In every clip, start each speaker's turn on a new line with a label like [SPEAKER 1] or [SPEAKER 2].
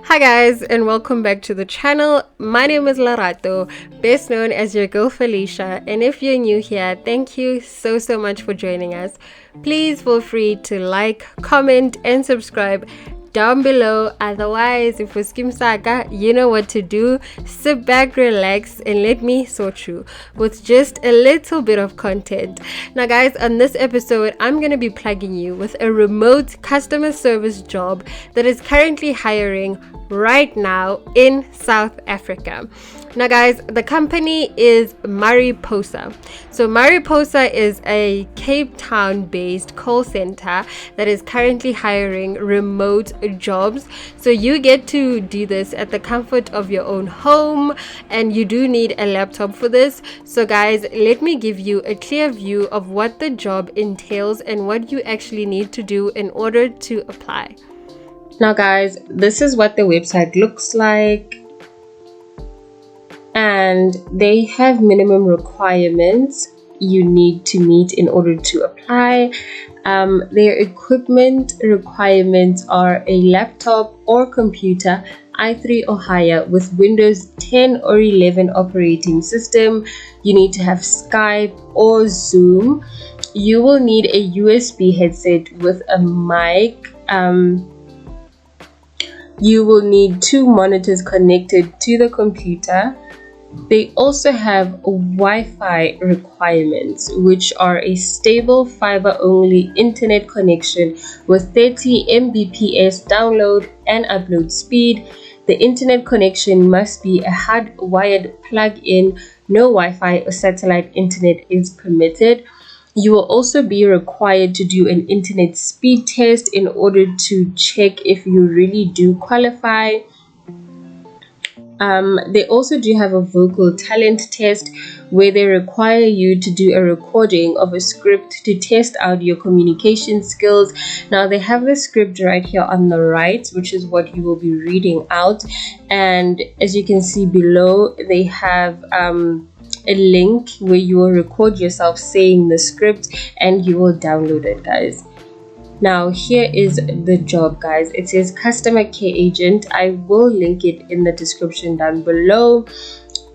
[SPEAKER 1] Hi guys, and welcome back to the channel. My name is Larato, best known as your girl Felicia, and if you're new here, thank you so much for joining us. Please feel free to like, comment and subscribe down below. Otherwise, if you skim saga, you know what to do. Sit back, relax, and let me sort you with just a little bit of content. Now guys, on this episode, I'm going to be plugging you with a remote customer service job that is currently hiring right now in South Africa. Now guys, the company is Mariposa. So Mariposa is a Cape Town based call center that is currently hiring remote jobs. So you get to do this at the comfort of your own home, and you do need a laptop for this. So guys, let me give you a clear view of what the job entails and what you actually need to do in order to apply. Now guys, this is what the website looks like, and they have minimum requirements you need to meet in order to apply. Their equipment requirements are a laptop or computer i3 or higher with Windows 10 or 11 operating system. You need to have Skype or Zoom. You will need a USB headset with a mic. You will need 2 monitors connected to the computer. They also have Wi-Fi requirements, which are a stable fiber-only internet connection with 30 Mbps download and upload speed. The internet connection must be a hardwired plug-in. No Wi-Fi or satellite internet is permitted. You will also be required to do an internet speed test in order to check if you really do qualify. They also do have a vocal talent test where they require you to do a recording of a script to test out your communication skills. Now they have the script right here on the right, which is what you will be reading out, and as you can see below, they have a link where you will record yourself saying the script and you will download it, guys. Now here is the job, guys. It says customer care agent. I will link it in the description down below.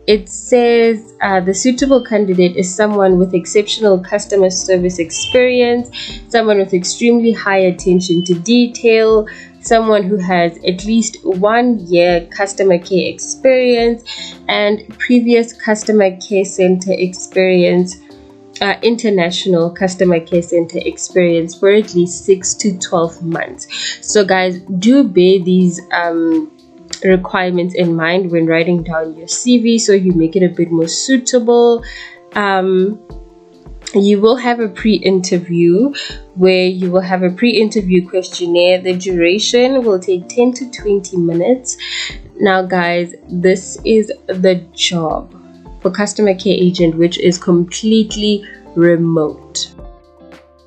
[SPEAKER 1] It says the suitable candidate is someone with exceptional customer service experience, someone with extremely high attention to detail, someone who has at least 1 year customer care experience and previous customer care center experience, international customer care center experience for at least 6 to 12 months. So guys, do bear these requirements in mind when writing down your CV so you make it a bit more suitable. You will have a pre-interview where you will have a pre-interview questionnaire. The duration will take 10 to 20 minutes. Now guys, this is the job for customer care agent, which is completely remote.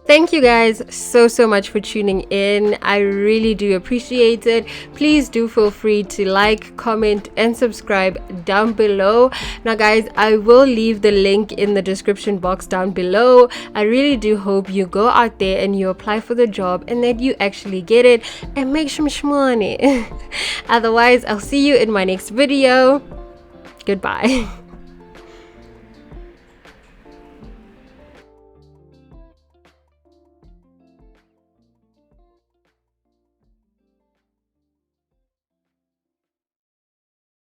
[SPEAKER 1] Thank you guys so much for tuning in. I really do appreciate it. Please do feel free to like, comment and subscribe down below. Now guys, I will leave the link in the description box down below. I really do hope you go out there and you apply for the job and that you actually get it and make some money. Otherwise, I'll see you in my next video. Goodbye.